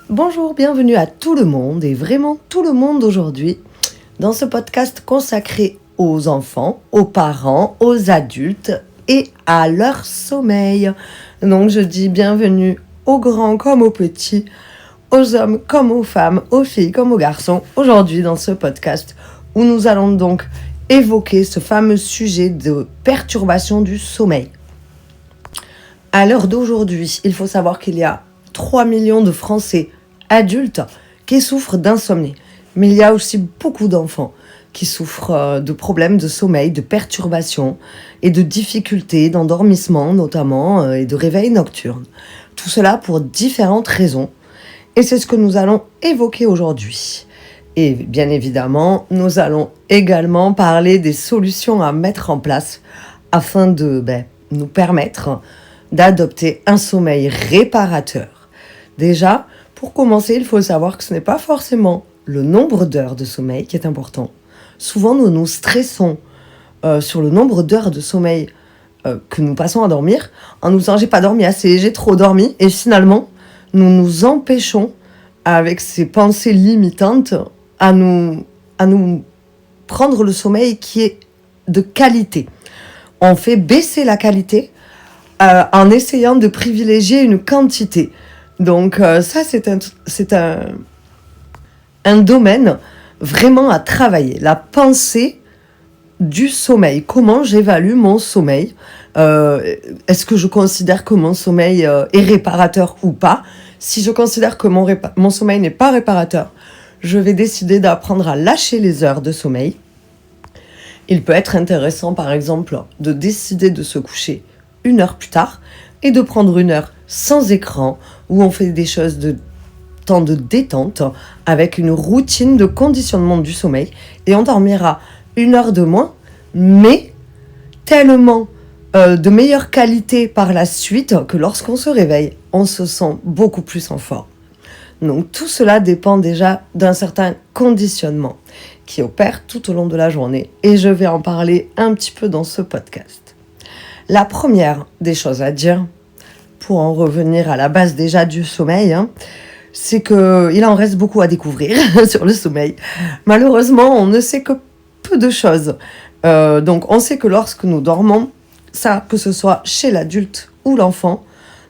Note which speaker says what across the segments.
Speaker 1: Bonjour, bienvenue à tout le monde et vraiment tout le monde aujourd'hui dans ce podcast consacré aux enfants, aux parents, aux adultes et à leur sommeil. Donc je dis bienvenue aux grands comme aux petits, aux hommes comme aux femmes, aux filles comme aux garçons, aujourd'hui dans ce podcast où nous allons donc évoquer ce fameux sujet de perturbation du sommeil. À l'heure d'aujourd'hui, il faut savoir qu'il y a 3 millions de Français adultes qui souffrent d'insomnie. Mais il y a aussi beaucoup d'enfants qui souffrent de problèmes de sommeil, de perturbations et de difficultés d'endormissement notamment et de réveil nocturne. Tout cela pour différentes raisons. Et c'est ce que nous allons évoquer aujourd'hui. Et bien évidemment, nous allons également parler des solutions à mettre en place afin de nous permettre d'adopter un sommeil réparateur. Déjà, pour commencer, il faut savoir que ce n'est pas forcément le nombre d'heures de sommeil qui est important. Souvent, nous nous stressons sur le nombre d'heures de sommeil que nous passons à dormir en nous disant « j'ai pas dormi assez, j'ai trop dormi » et finalement, nous nous empêchons avec ces pensées limitantes à nous prendre le sommeil qui est de qualité. On fait baisser la qualité en essayant de privilégier une quantité. Donc ça, c'est un domaine vraiment à travailler. La pensée du sommeil. Comment j'évalue mon sommeil ? Est-ce que je considère que mon sommeil est réparateur ou pas ? Si je considère que mon sommeil n'est pas réparateur, je vais décider d'apprendre à lâcher les heures de sommeil. Il peut être intéressant, par exemple, de décider de se coucher 1 heure plus tard et de prendre 1 heure sans écran où on fait des choses de temps de détente avec une routine de conditionnement du sommeil et on dormira 1 heure de moins mais tellement de meilleure qualité par la suite que lorsqu'on se réveille, on se sent beaucoup plus en forme. Donc tout cela dépend déjà d'un certain conditionnement qui opère tout au long de la journée et je vais en parler un petit peu dans ce podcast. La première des choses à dire, pour en revenir à la base déjà du sommeil, c'est qu'il en reste beaucoup à découvrir sur le sommeil. Malheureusement, on ne sait que peu de choses. Donc on sait que lorsque nous dormons, ça, que ce soit chez l'adulte ou l'enfant,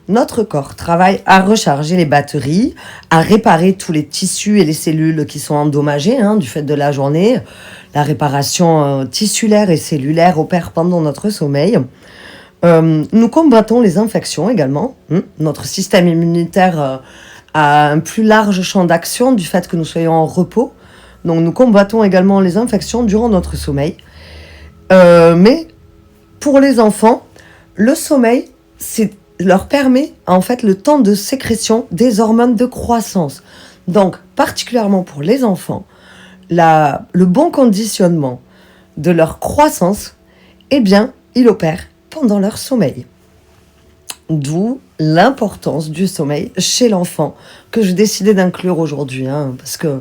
Speaker 1: notre corps travaille à recharger les batteries, à réparer tous les tissus et les cellules qui sont endommagés du fait de la journée. La réparation tissulaire et cellulaire opère pendant notre sommeil. Nous combattons les infections également. Notre système immunitaire a un plus large champ d'action du fait que nous soyons en repos. Donc nous combattons également les infections durant notre sommeil. Mais pour les enfants, le sommeil, leur permet en fait le temps de sécrétion des hormones de croissance. Donc particulièrement pour les enfants, le bon conditionnement de leur croissance, il opère pendant leur sommeil. D'où l'importance du sommeil chez l'enfant que j'ai décidé d'inclure aujourd'hui, parce que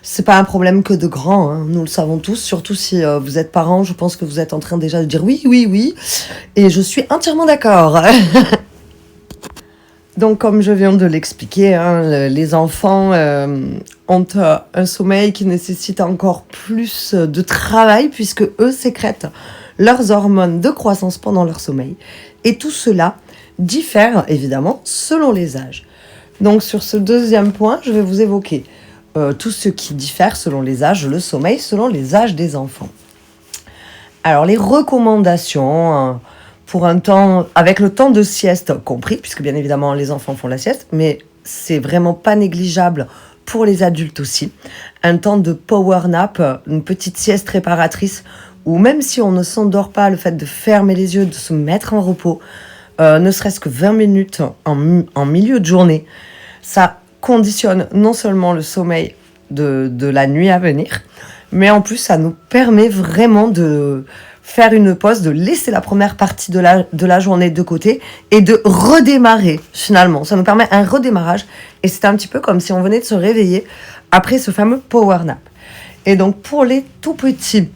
Speaker 1: c'est pas un problème que de grands, nous le savons tous, surtout si vous êtes parents, je pense que vous êtes en train déjà de dire oui, et je suis entièrement d'accord. Donc comme je viens de l'expliquer, les enfants ont un sommeil qui nécessite encore plus de travail puisque eux sécrètent leurs hormones de croissance pendant leur sommeil. Et tout cela diffère évidemment selon les âges. Donc sur ce deuxième point, je vais vous évoquer tout ce qui diffère selon les âges, le sommeil selon les âges des enfants. Alors les recommandations pour un temps, avec le temps de sieste compris, puisque bien évidemment les enfants font la sieste, mais c'est vraiment pas négligeable pour les adultes aussi. Un temps de power nap, une petite sieste réparatrice, où même si on ne s'endort pas, le fait de fermer les yeux, de se mettre en repos, ne serait-ce que 20 minutes en milieu de journée, ça conditionne non seulement le sommeil de la nuit à venir, mais en plus ça nous permet vraiment de faire une pause, de laisser la première partie de la journée de côté et de redémarrer finalement. Ça nous permet un redémarrage et c'est un petit peu comme si on venait de se réveiller après ce fameux power nap. Et donc pour les tout petits,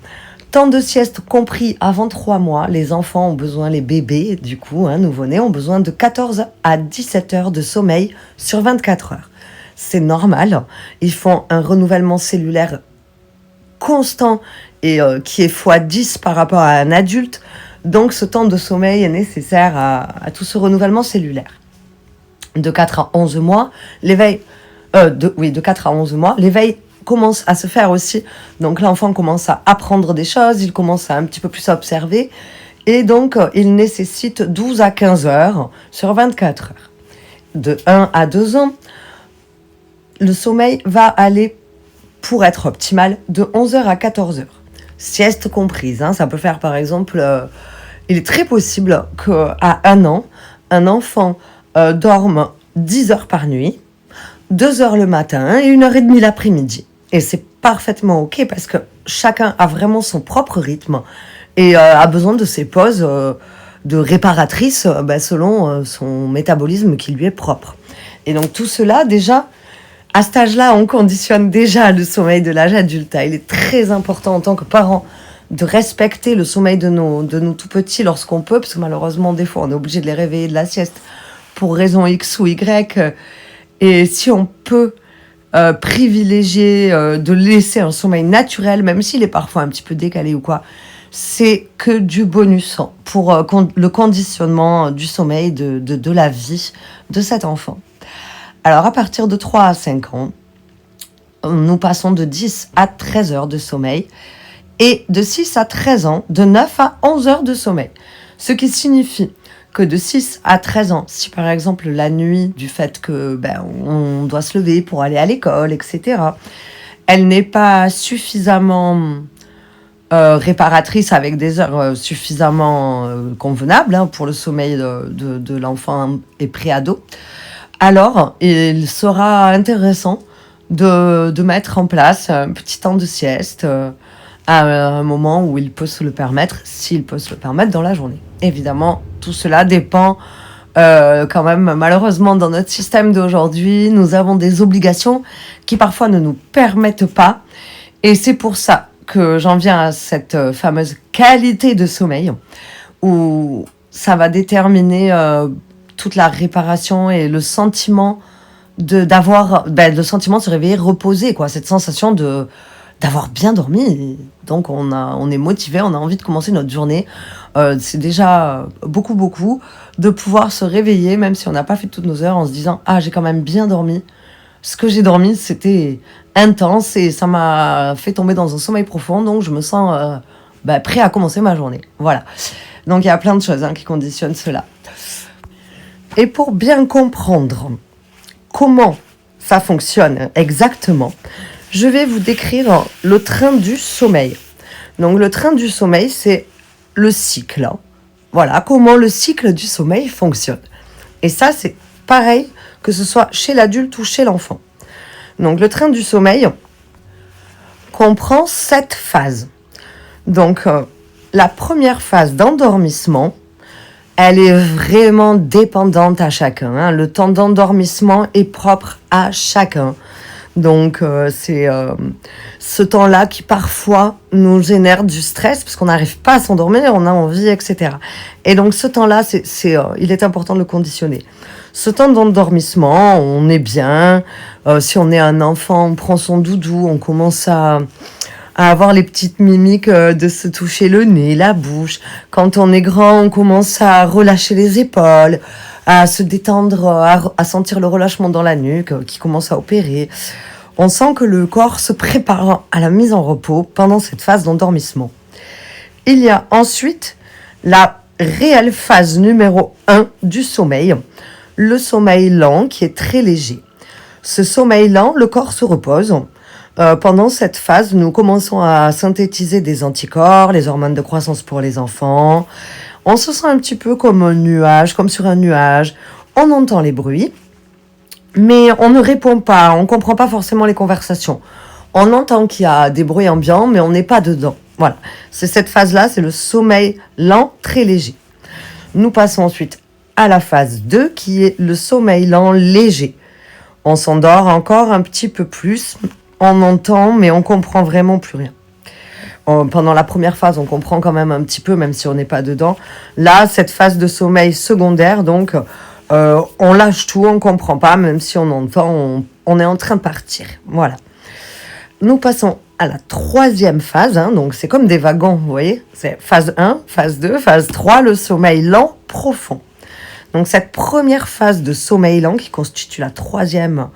Speaker 1: temps de sieste compris avant 3 mois, les enfants ont besoin, les bébés du coup, nouveau-nés, ont besoin de 14 à 17 heures de sommeil sur 24 heures. c'est normal. Ils font un renouvellement cellulaire constant et qui est x10 par rapport à un adulte. Donc ce temps de sommeil est nécessaire à tout ce renouvellement cellulaire. De 4 à 11 mois, l'éveil... de 4 à 11 mois, l'éveil commence à se faire aussi. Donc l'enfant commence à apprendre des choses, il commence à un petit peu plus observer. Et donc, il nécessite 12 à 15 heures sur 24 heures. De 1 à 2 ans, le sommeil va aller, pour être optimal, de 11 heures à 14 heures. Sieste comprise. Ça peut faire, par exemple, il est très possible qu'à 1 an, un enfant dorme 10 heures par nuit, 2 heures le matin et 1h30 l'après-midi. Et c'est parfaitement OK parce que chacun a vraiment son propre rythme et a besoin de ses pauses de réparatrices selon son métabolisme qui lui est propre. Et donc tout cela, déjà, à cet âge-là, on conditionne déjà le sommeil de l'âge adulte. Il est très important en tant que parent de respecter le sommeil de nos tout petits lorsqu'on peut, parce que malheureusement, des fois, on est obligé de les réveiller de la sieste pour raison X ou Y. Et si on peut privilégier de laisser un sommeil naturel, même s'il est parfois un petit peu décalé ou quoi, c'est que du bonus pour le conditionnement du sommeil, de la vie de cet enfant. Alors, à partir de 3 à 5 ans, nous passons de 10 à 13 heures de sommeil et de 6 à 13 ans, de 9 à 11 heures de sommeil. Ce qui signifie que de 6 à 13 ans, si par exemple la nuit, du fait que on doit se lever pour aller à l'école, etc., elle n'est pas suffisamment réparatrice avec des heures suffisamment convenables pour le sommeil de l'enfant et pré-ado, alors il sera intéressant de mettre en place un petit temps de sieste à un moment où il peut se le permettre, s'il peut se le permettre dans la journée. Évidemment, tout cela dépend quand même, malheureusement, dans notre système d'aujourd'hui, nous avons des obligations qui parfois ne nous permettent pas. Et c'est pour ça que j'en viens à cette fameuse qualité de sommeil, où ça va déterminer toute la réparation et le sentiment le sentiment de se réveiller reposé, quoi, cette sensation d'avoir bien dormi. Donc on est motivé, on a envie de commencer notre journée. C'est déjà beaucoup de pouvoir se réveiller, même si on n'a pas fait toutes nos heures, en se disant « Ah, j'ai quand même bien dormi. Ce que j'ai dormi, c'était intense et ça m'a fait tomber dans un sommeil profond, donc je me sens prêt à commencer ma journée. » Voilà. Donc il y a plein de choses qui conditionnent cela. Et pour bien comprendre comment ça fonctionne exactement, je vais vous décrire le train du sommeil. Donc le train du sommeil, c'est le cycle. Voilà, comment le cycle du sommeil fonctionne. Et ça, c'est pareil que ce soit chez l'adulte ou chez l'enfant. Donc le train du sommeil comprend 7 phases. Donc la première phase d'endormissement, elle est vraiment dépendante à chacun. Le temps d'endormissement est propre à chacun. Donc c'est ce temps-là qui parfois nous génère du stress parce qu'on n'arrive pas à s'endormir, on a envie, etc. Et donc ce temps-là, il est important de le conditionner. Ce temps d'endormissement, on est bien. Si on est un enfant, on prend son doudou, on commence à avoir les petites mimiques de se toucher le nez, la bouche. Quand on est grand, on commence à relâcher les épaules, à se détendre, à sentir le relâchement dans la nuque qui commence à opérer. On sent que le corps se prépare à la mise en repos pendant cette phase d'endormissement. Il y a ensuite la réelle phase numéro 1 du sommeil, le sommeil lent qui est très léger. Ce sommeil lent, le corps se repose. Pendant cette phase, nous commençons à synthétiser des anticorps, les hormones de croissance pour les enfants. On se sent un petit peu comme un nuage, comme sur un nuage. On entend les bruits, mais on ne répond pas, on ne comprend pas forcément les conversations. On entend qu'il y a des bruits ambiants, mais on n'est pas dedans. Voilà, c'est cette phase-là, c'est le sommeil lent, très léger. Nous passons ensuite à la phase 2, qui est le sommeil lent léger. On s'endort encore un petit peu plus, on entend, mais on comprend vraiment plus rien. Pendant la première phase, on comprend quand même un petit peu, même si on n'est pas dedans. Là, cette phase de sommeil secondaire, donc, on lâche tout, on comprend pas, même si on entend, on est en train de partir. Voilà. Nous passons à la troisième phase, donc c'est comme des wagons, vous voyez. C'est phase 1, phase 2, phase 3, le sommeil lent profond. Donc cette première phase de sommeil lent qui constitue le troisième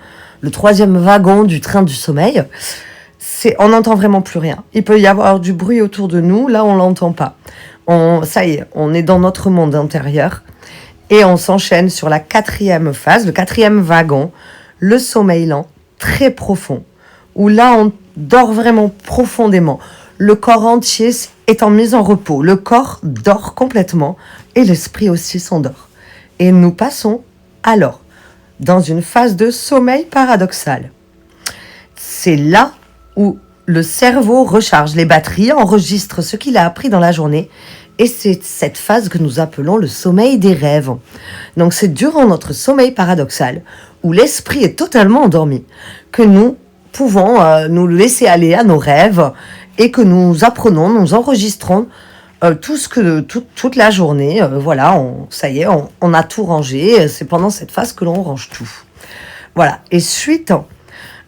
Speaker 1: wagon du train du sommeil, on n'entend vraiment plus rien. Il peut y avoir du bruit autour de nous, là on l'entend pas. Ça y est, on est dans notre monde intérieur et on s'enchaîne sur la quatrième phase, le quatrième wagon, le sommeil lent, très profond, où là on dort vraiment profondément. Le corps entier est en mise en repos, le corps dort complètement et l'esprit aussi s'endort. Et nous passons alors dans une phase de sommeil paradoxal. C'est là où le cerveau recharge les batteries, enregistre ce qu'il a appris dans la journée. Et c'est cette phase que nous appelons le sommeil des rêves. Donc c'est durant notre sommeil paradoxal, où l'esprit est totalement endormi, que nous pouvons nous laisser aller à nos rêves et que nous apprenons, nous enregistrons toute la journée. Ça y est, on a tout rangé. C'est pendant cette phase que l'on range tout. Voilà. Et suite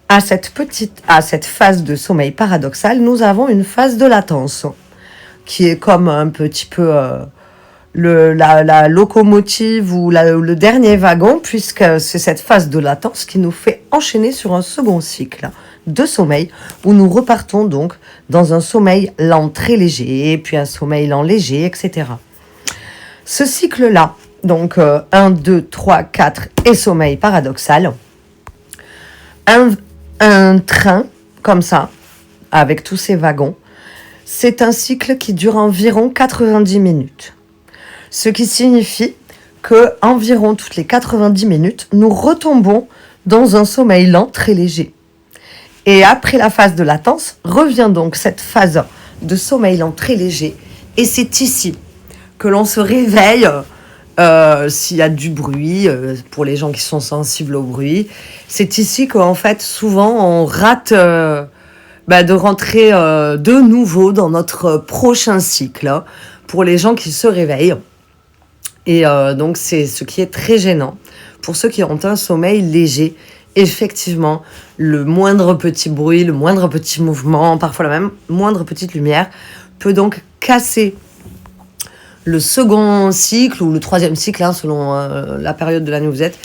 Speaker 1: à cette phase de sommeil paradoxal, nous avons une phase de latence qui est comme un petit peu la locomotive ou le dernier wagon, puisque c'est cette phase de latence qui nous fait enchaîner sur un second cycle de sommeil, où nous repartons donc dans un sommeil lent très léger, puis un sommeil lent léger, etc. Ce cycle-là, donc 1, 2, 3, 4 et sommeil paradoxal, un train comme ça, avec tous ces wagons, c'est un cycle qui dure environ 90 minutes. Ce qui signifie que environ toutes les 90 minutes, nous retombons dans un sommeil lent très léger. Et après la phase de latence, revient donc cette phase de sommeil lent très léger. Et c'est ici que l'on se réveille s'il y a du bruit, pour les gens qui sont sensibles au bruit. C'est ici qu'en fait, souvent, on rate de rentrer de nouveau dans notre prochain cycle, pour les gens qui se réveillent. Et donc, c'est ce qui est très gênant. Pour ceux qui ont un sommeil léger, effectivement, le moindre petit bruit, le moindre petit mouvement, parfois la même moindre petite lumière, peut donc casser le second cycle ou le troisième cycle, selon la période de l'année où vous êtes,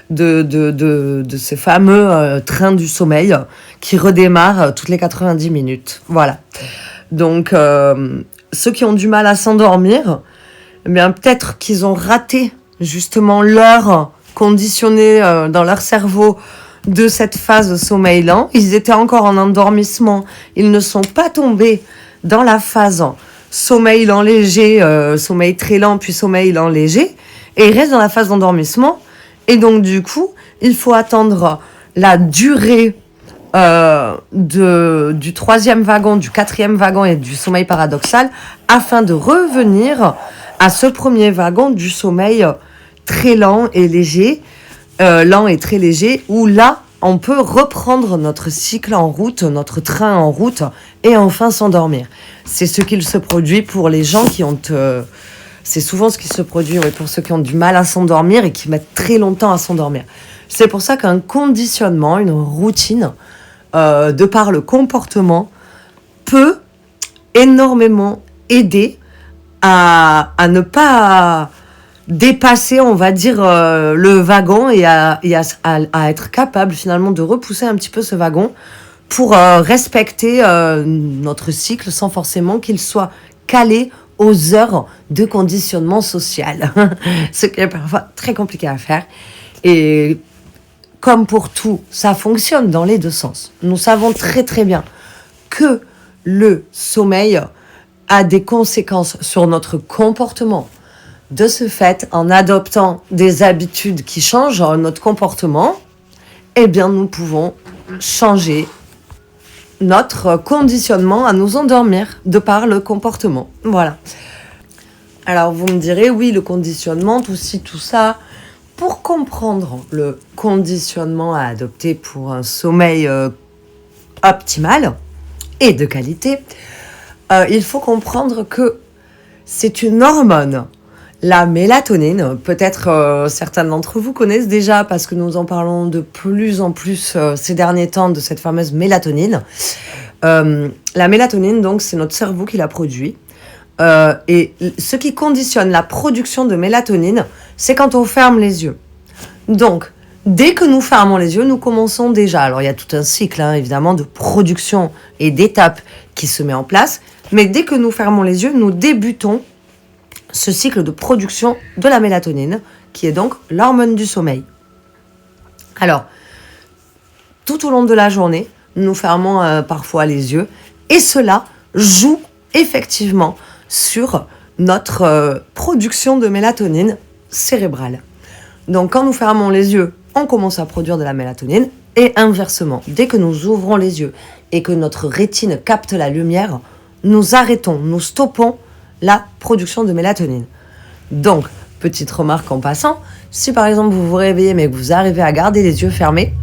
Speaker 1: de ces fameux trains du sommeil qui redémarrent toutes les 90 minutes. Voilà. Donc, ceux qui ont du mal à s'endormir, eh bien, peut-être qu'ils ont raté justement l'heure conditionnée dans leur cerveau de cette phase de sommeil lent. Ils étaient encore en endormissement. Ils ne sont pas tombés dans la phase sommeil lent léger, sommeil très lent, puis sommeil lent léger. Et ils restent dans la phase d'endormissement. Et donc, du coup, il faut attendre la durée du troisième wagon, du quatrième wagon et du sommeil paradoxal afin de revenir à ce premier wagon du sommeil très lent et léger, lent et très léger, où là, on peut reprendre notre cycle en route, notre train en route, et enfin s'endormir. C'est ce qu'il se produit pour les gens qui ont... c'est souvent ce qui se produit pour ceux qui ont du mal à s'endormir et qui mettent très longtemps à s'endormir. C'est pour ça qu'un conditionnement, une routine, de par le comportement, peut énormément aider à ne pas dépasser, on va dire, le wagon et à être capable finalement de repousser un petit peu ce wagon pour respecter notre cycle sans forcément qu'il soit calé aux heures de conditionnement social. Ce qui est parfois très compliqué à faire. Et comme pour tout, ça fonctionne dans les deux sens. Nous savons très très bien que le sommeil a des conséquences sur notre comportement. De ce fait, en adoptant des habitudes qui changent notre comportement, eh bien, nous pouvons changer notre conditionnement à nous endormir de par le comportement. Voilà. Alors, vous me direz, oui, le conditionnement, tout ci, tout ça. Pour comprendre le conditionnement à adopter pour un sommeil optimal et de qualité, il faut comprendre que c'est une hormone, La mélatonine, peut-être certains d'entre vous connaissent déjà parce que nous en parlons de plus en plus ces derniers temps de cette fameuse mélatonine. La mélatonine, donc, c'est notre cerveau qui la produit. Et ce qui conditionne la production de mélatonine, c'est quand on ferme les yeux. Donc, dès que nous fermons les yeux, nous commençons déjà. Alors, il y a tout un cycle, évidemment, de production et d'étapes qui se met en place. Mais dès que nous fermons les yeux, nous débutons ce cycle de production de la mélatonine, qui est donc l'hormone du sommeil. Alors, tout au long de la journée, nous fermons parfois les yeux, et cela joue effectivement sur notre production de mélatonine cérébrale. Donc, quand nous fermons les yeux, on commence à produire de la mélatonine, et inversement, dès que nous ouvrons les yeux et que notre rétine capte la lumière, nous arrêtons, nous stoppons la production de mélatonine. Donc, petite remarque en passant, si par exemple vous vous réveillez mais que vous arrivez à garder les yeux fermés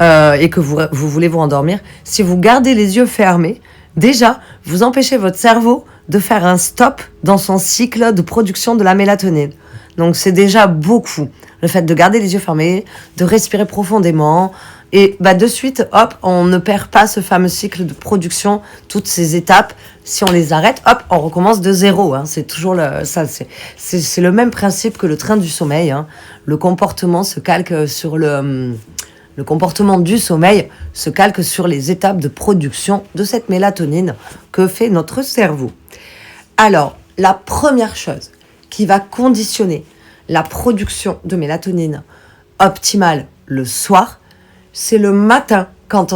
Speaker 1: et que vous voulez vous endormir, si vous gardez les yeux fermés, déjà, vous empêchez votre cerveau de faire un stop dans son cycle de production de la mélatonine. Donc, c'est déjà beaucoup. Le fait de garder les yeux fermés, de respirer profondément, et de suite, hop, on ne perd pas ce fameux cycle de production, toutes ces étapes. Si on les arrête, hop, on recommence de zéro. C'est toujours c'est le même principe que le train du sommeil. Le comportement se calque sur le comportement du sommeil se calque sur les étapes de production de cette mélatonine que fait notre cerveau. Alors, la première chose qui va conditionner la production de mélatonine optimale le soir, c'est le matin,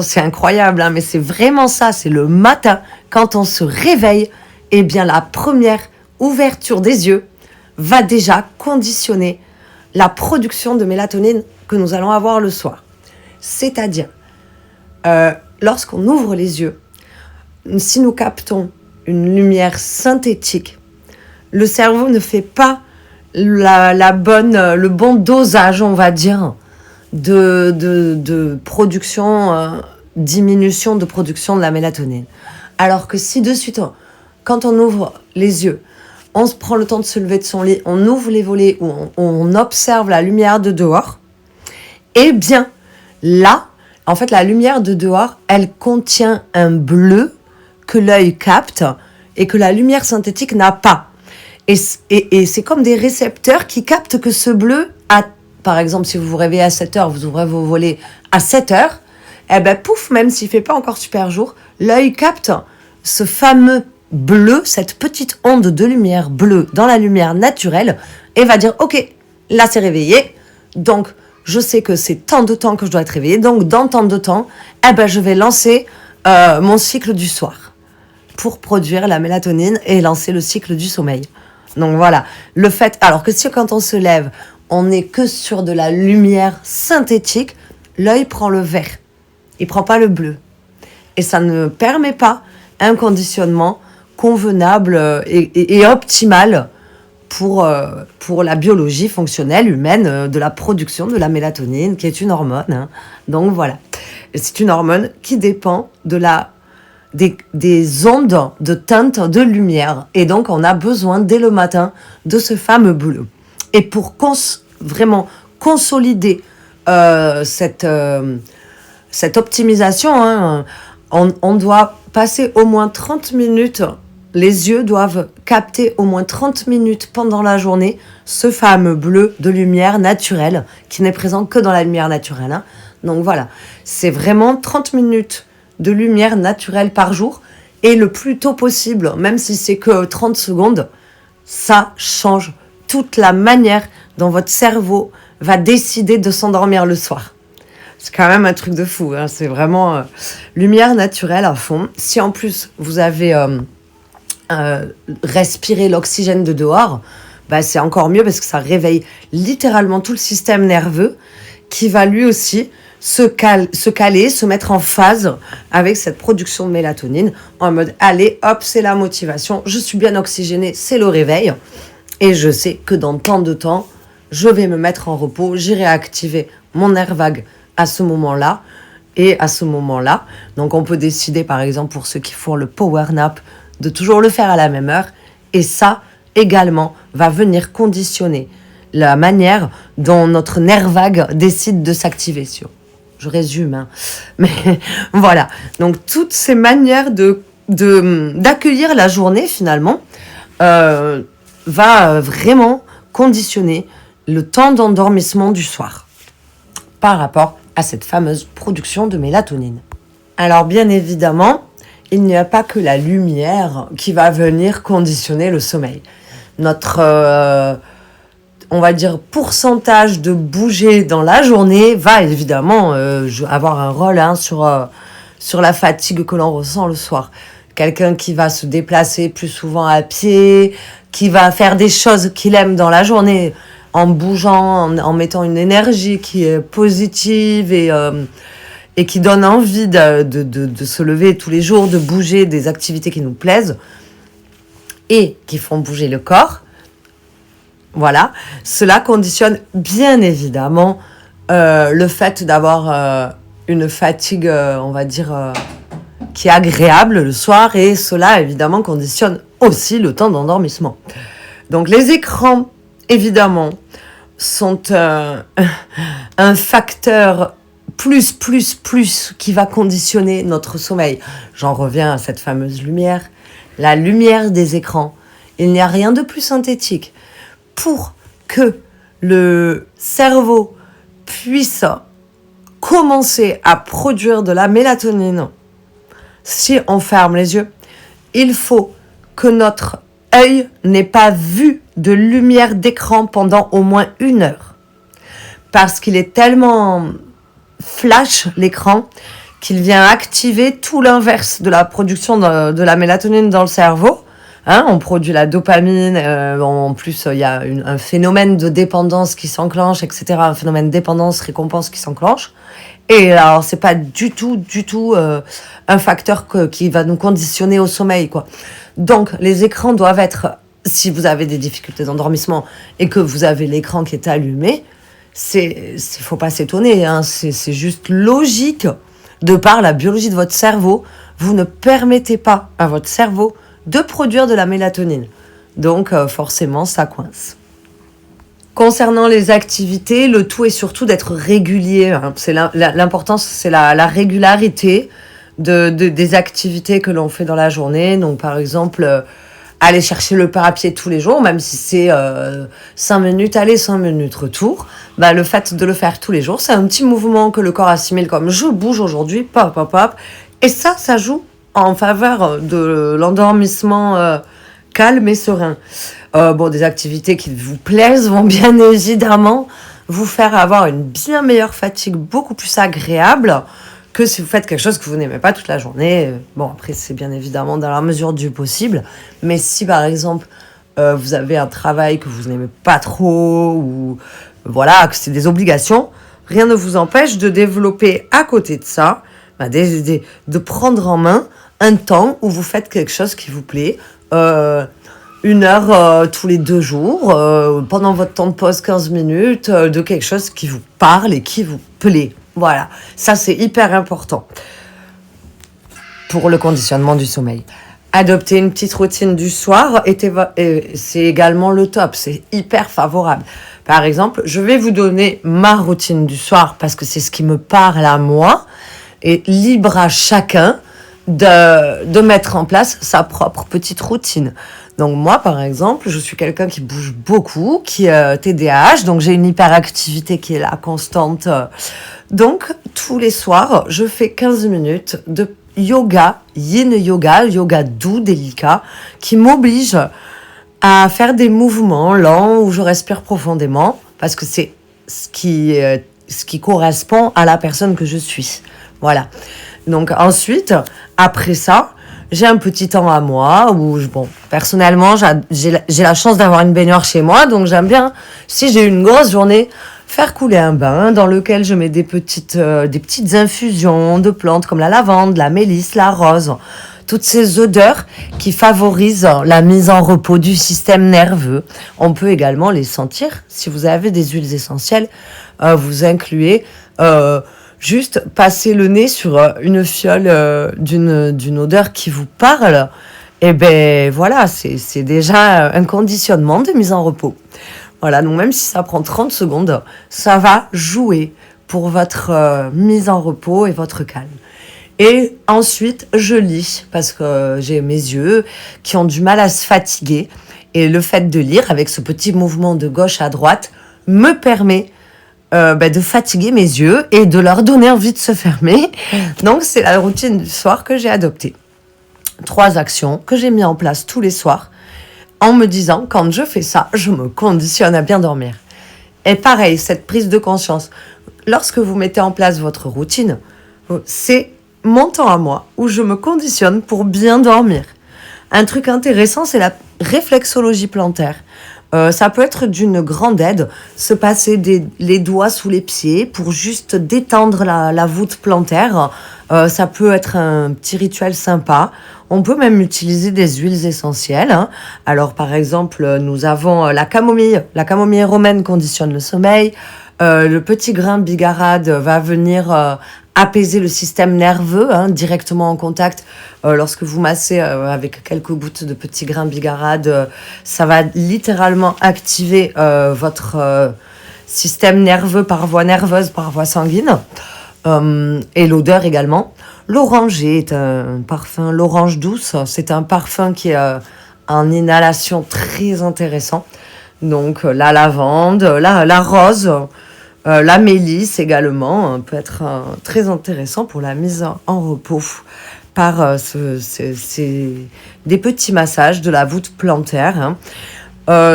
Speaker 1: c'est incroyable, mais c'est vraiment ça, c'est le matin, quand on se réveille, eh bien la première ouverture des yeux va déjà conditionner la production de mélatonine que nous allons avoir le soir. C'est-à-dire, lorsqu'on ouvre les yeux, si nous captons une lumière synthétique, le cerveau ne fait pas le bon dosage, on va dire, de production, diminution de production de la mélatonine. Alors que si de suite, quand on ouvre les yeux, on se prend le temps de se lever de son lit, on ouvre les volets, ou on observe la lumière de dehors, eh bien, là, en fait, la lumière de dehors, elle contient un bleu que l'œil capte et que la lumière synthétique n'a pas. Et c'est comme des récepteurs qui captent que ce bleu par exemple, si vous vous réveillez à 7h, vous ouvrez vos volets à 7h, pouf, même s'il ne fait pas encore super jour, l'œil capte ce fameux bleu, cette petite onde de lumière bleue dans la lumière naturelle, et va dire, ok, là c'est réveillé, donc je sais que c'est tant de temps que je dois être réveillé, donc dans tant de temps, je vais lancer mon cycle du soir pour produire la mélatonine et lancer le cycle du sommeil. Donc voilà, le fait, alors que si quand on se lève, on n'est que sur de la lumière synthétique, l'œil prend le vert, il ne prend pas le bleu. Et ça ne permet pas un conditionnement convenable et optimal pour la biologie fonctionnelle humaine de la production de la mélatonine, qui est une hormone. Donc voilà, c'est une hormone qui dépend des ondes de teinte de lumière. Et donc, on a besoin, dès le matin, de ce fameux bleu. Et pour vraiment consolider cette optimisation, on doit passer au moins 30 minutes. Les yeux doivent capter au moins 30 minutes pendant la journée ce fameux bleu de lumière naturelle qui n'est présent que dans la lumière naturelle. Donc voilà, c'est vraiment 30 minutes de lumière naturelle par jour et le plus tôt possible, même si c'est que 30 secondes, ça change toute la manière dont votre cerveau va décider de s'endormir le soir. C'est quand même un truc de fou, c'est vraiment lumière naturelle à fond. Si en plus vous avez respiré l'oxygène de dehors, c'est encore mieux parce que ça réveille littéralement tout le système nerveux qui va lui aussi se caler, se mettre en phase avec cette production de mélatonine en mode allez hop, c'est la motivation, je suis bien oxygénée, c'est le réveil et je sais que dans tant de temps je vais me mettre en repos, j'irai activer mon nerf vague à ce moment-là et à ce moment-là. Donc on peut décider par exemple pour ceux qui font le power nap de toujours le faire à la même heure et ça également va venir conditionner la manière dont notre nerf vague décide de s'activer. Je résume, hein. Mais voilà. Donc, toutes ces manières d'accueillir la journée, finalement, va vraiment conditionner le temps d'endormissement du soir par rapport à cette fameuse production de mélatonine. Alors, bien évidemment, il n'y a pas que la lumière qui va venir conditionner le sommeil. Notre, on va dire, pourcentage de bouger dans la journée va évidemment avoir un rôle sur la fatigue que l'on ressent le soir. Quelqu'un qui va se déplacer plus souvent à pied, qui va faire des choses qu'il aime dans la journée, en bougeant, en mettant une énergie qui est positive et qui donne envie de se lever tous les jours, de bouger des activités qui nous plaisent et qui font bouger le corps. Voilà, cela conditionne bien évidemment le fait d'avoir une fatigue, on va dire, qui est agréable le soir, et cela évidemment conditionne aussi le temps d'endormissement. Donc les écrans, évidemment, sont un facteur plus qui va conditionner notre sommeil. J'en reviens à cette fameuse lumière. La lumière des écrans, il n'y a rien de plus synthétique pour que le cerveau puisse commencer à produire de la mélatonine. Si on ferme les yeux, il faut que notre œil n'ait pas vu de lumière d'écran pendant au moins 1 heure. Parce qu'il est tellement flash, l'écran, qu'il vient activer tout l'inverse de la production de la mélatonine dans le cerveau. Hein, on produit la dopamine, en plus il y a un phénomène de dépendance qui s'enclenche, etc. Un phénomène dépendance-récompense qui s'enclenche. Et alors c'est pas du tout un facteur qui va nous conditionner au sommeil, quoi. Donc les écrans doivent être, si vous avez des difficultés d'endormissement et que vous avez l'écran qui est allumé, faut pas s'étonner, hein, c'est juste logique. De par la biologie de votre cerveau, vous ne permettez pas à votre cerveau de produire de la mélatonine. Donc forcément, ça coince. Concernant les activités, le tout est surtout d'être régulier. Hein. L'importance, c'est la régularité des activités que l'on fait dans la journée. Donc par exemple, aller chercher le pain à pied tous les jours, même si c'est 5 minutes aller, 5 minutes retour, bah, le fait de le faire tous les jours, c'est un petit mouvement que le corps assimile comme je bouge aujourd'hui, pop, pop, pop. Et ça joue en faveur de l'endormissement calme et serein. Des activités qui vous plaisent vont bien évidemment vous faire avoir une bien meilleure fatigue, beaucoup plus agréable que si vous faites quelque chose que vous n'aimez pas toute la journée. Après, c'est bien évidemment dans la mesure du possible. Mais si, par exemple, vous avez un travail que vous n'aimez pas trop, ou voilà, que c'est des obligations, rien ne vous empêche de développer à côté de ça, de prendre en main un temps où vous faites quelque chose qui vous plaît, 1 heure tous les 2 jours, pendant votre temps de pause 15 minutes, de quelque chose qui vous parle et qui vous plaît. Voilà, ça c'est hyper important pour le conditionnement du sommeil. Adopter une petite routine du soir, c'est également le top, c'est hyper favorable. Par exemple, je vais vous donner ma routine du soir parce que c'est ce qui me parle à moi, et libre à chacun de mettre en place sa propre petite routine. Donc moi, par exemple, je suis quelqu'un qui bouge beaucoup, qui est TDAH, donc j'ai une hyperactivité qui est là, constante. Donc, tous les soirs, je fais 15 minutes de yoga, yin yoga doux, délicat, qui m'oblige à faire des mouvements lents où je respire profondément, parce que c'est ce qui correspond à la personne que je suis. Voilà. Donc ensuite, après ça, j'ai un petit temps à moi où, personnellement, j'ai la chance d'avoir une baignoire chez moi, donc j'aime bien, si j'ai une grosse journée, faire couler un bain dans lequel je mets des petites infusions de plantes comme la lavande, la mélisse, la rose, toutes ces odeurs qui favorisent la mise en repos du système nerveux. On peut également les sentir. Si vous avez des huiles essentielles, vous incluez juste passer le nez sur une fiole d'une odeur qui vous parle Et ben voilà, c'est déjà un conditionnement de mise en repos. Voilà, donc même si ça prend 30 secondes, ça va jouer pour votre mise en repos et votre calme. Et ensuite, je lis parce que j'ai mes yeux qui ont du mal à se fatiguer. Et le fait de lire avec ce petit mouvement de gauche à droite me permet de fatiguer mes yeux et de leur donner envie de se fermer. Donc, c'est la routine du soir que j'ai adoptée. 3 actions que j'ai mis en place tous les soirs en me disant, quand je fais ça, je me conditionne à bien dormir. Et pareil, cette prise de conscience. Lorsque vous mettez en place votre routine, c'est mon temps à moi où je me conditionne pour bien dormir. Un truc intéressant, c'est la réflexologie plantaire. Ça peut être d'une grande aide, se passer les doigts sous les pieds pour juste détendre la voûte plantaire. Ça peut être un petit rituel sympa. On peut même utiliser des huiles essentielles. Hein. Alors, par exemple, nous avons la camomille. La camomille romaine conditionne le sommeil. Le petit grain bigarade va venir apaiser le système nerveux directement en contact. Lorsque vous massez avec quelques gouttes de petit grain bigarade, ça va littéralement activer votre système nerveux par voie nerveuse, par voie sanguine. Et l'odeur également. L'oranger est un parfum, l'orange douce, c'est un parfum qui est en inhalation très intéressant. Donc la lavande, la rose, la mélisse également peut être très intéressant pour la mise en repos par des petits massages de la voûte plantaire.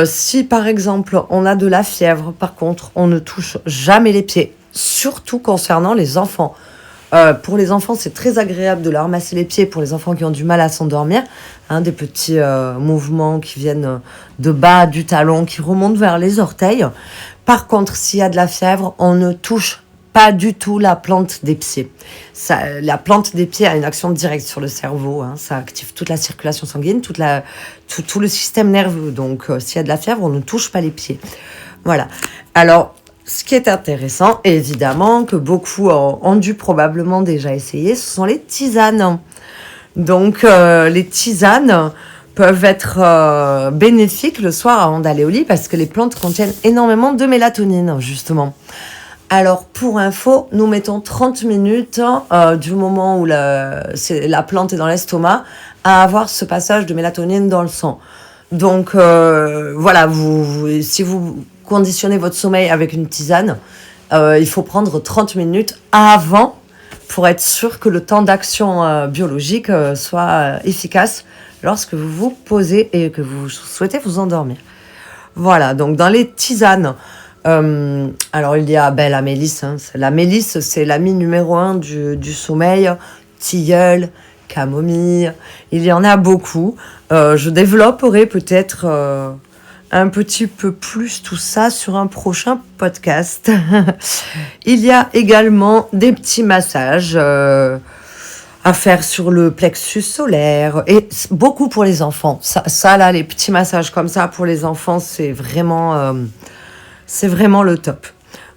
Speaker 1: Si par exemple on a de la fièvre, par contre, on ne touche jamais les pieds, surtout concernant les enfants. Pour les enfants, c'est très agréable de leur masser les pieds pour les enfants qui ont du mal à s'endormir. Des petits mouvements qui viennent de bas du talon, qui remontent vers les orteils. Par contre, s'il y a de la fièvre, on ne touche pas du tout la plante des pieds. La plante des pieds a une action directe sur le cerveau. Ça active toute la circulation sanguine, tout le système nerveux. Donc, s'il y a de la fièvre, on ne touche pas les pieds. Voilà. Alors, ce qui est intéressant, évidemment, que beaucoup ont dû probablement déjà essayer, ce sont les tisanes. Donc, les tisanes peuvent être bénéfiques le soir avant d'aller au lit parce que les plantes contiennent énormément de mélatonine, justement. Alors, pour info, nous mettons 30 minutes du moment où la plante est dans l'estomac à avoir ce passage de mélatonine dans le sang. Donc, voilà, si vous conditionnez votre sommeil avec une tisane, il faut prendre 30 minutes avant pour être sûr que le temps d'action biologique soit efficace lorsque vous vous posez et que vous souhaitez vous endormir. Voilà, donc dans les tisanes, alors il y a la mélisse. La mélisse, c'est l'ami numéro 1 du sommeil. Tilleul, camomille, il y en a beaucoup. Je développerai peut-être un petit peu plus tout ça sur un prochain podcast. Il y a également des petits massages à faire sur le plexus solaire et beaucoup pour les enfants. Ça là, les petits massages comme ça pour les enfants, c'est vraiment le top.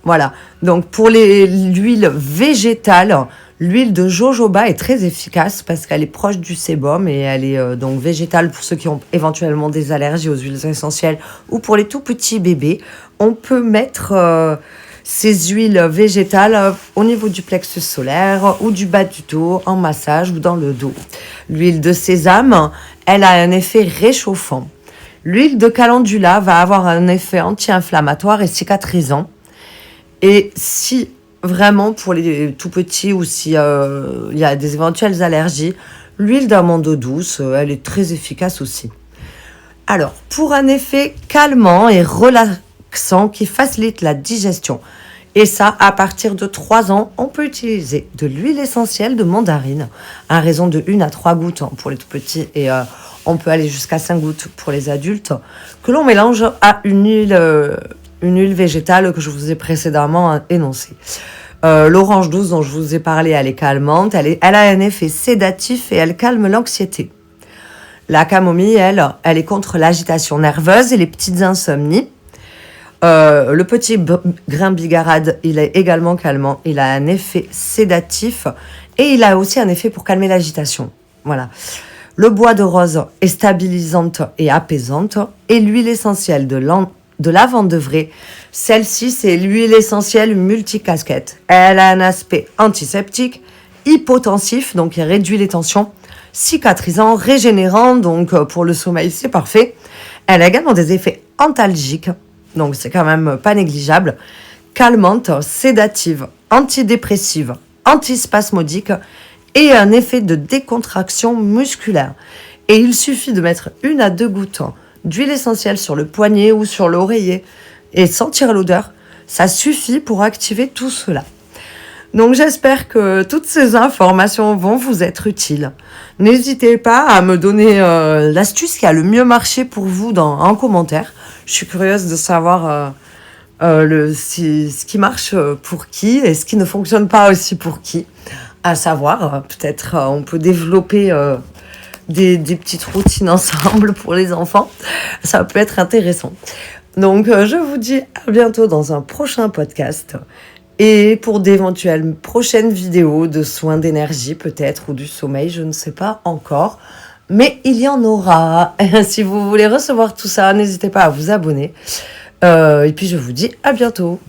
Speaker 1: Voilà. Donc pour l'huile végétale, l'huile de jojoba est très efficace parce qu'elle est proche du sébum et elle est donc végétale pour ceux qui ont éventuellement des allergies aux huiles essentielles ou pour les tout petits bébés. On peut mettre ces huiles végétales au niveau du plexus solaire ou du bas du dos en massage ou dans le dos. L'huile de sésame, elle a un effet réchauffant. L'huile de calendula va avoir un effet anti-inflammatoire et cicatrisant. Et si vraiment pour les tout petits ou si y a des éventuelles allergies, l'huile d'amande douce, elle est très efficace aussi. Alors, pour un effet calmant et relaxant qui facilite la digestion, et ça, à partir de 3 ans, on peut utiliser de l'huile essentielle de mandarine à raison de 1 à 3 gouttes pour les tout petits et on peut aller jusqu'à 5 gouttes pour les adultes, que l'on mélange à une huile végétale que je vous ai précédemment énoncée. L'orange douce dont je vous ai parlé, elle est calmante, elle a un effet sédatif et elle calme l'anxiété. La camomille, elle est contre l'agitation nerveuse et les petites insomnies. Le petit grain bigarade, il est également calmant, il a un effet sédatif et il a aussi un effet pour calmer l'agitation. Voilà. Le bois de rose est stabilisante et apaisante. Et l'huile essentielle de lavande de vrai, celle-ci, c'est l'huile essentielle multicasquette. Elle a un aspect antiseptique, hypotensif, donc il réduit les tensions, cicatrisant, régénérant, donc pour le sommeil, c'est parfait. Elle a également des effets antalgiques, donc c'est quand même pas négligeable, calmante, sédative, antidépressive, antispasmodique et un effet de décontraction musculaire. Et il suffit de mettre 1 à 2 gouttes d'huile essentielle sur le poignet ou sur l'oreiller et sentir l'odeur. Ça suffit pour activer tout cela. Donc j'espère que toutes ces informations vont vous être utiles. N'hésitez pas à me donner l'astuce qui a le mieux marché pour vous en commentaire. Je suis curieuse de savoir ce qui marche pour qui et ce qui ne fonctionne pas aussi pour qui. À savoir, peut-être on peut développer des petites routines ensemble pour les enfants. Ça peut être intéressant. Donc je vous dis à bientôt dans un prochain podcast. Et pour d'éventuelles prochaines vidéos de soins d'énergie peut-être ou du sommeil, je ne sais pas encore. Mais il y en aura. Si vous voulez recevoir tout ça, n'hésitez pas à vous abonner. Et puis je vous dis à bientôt.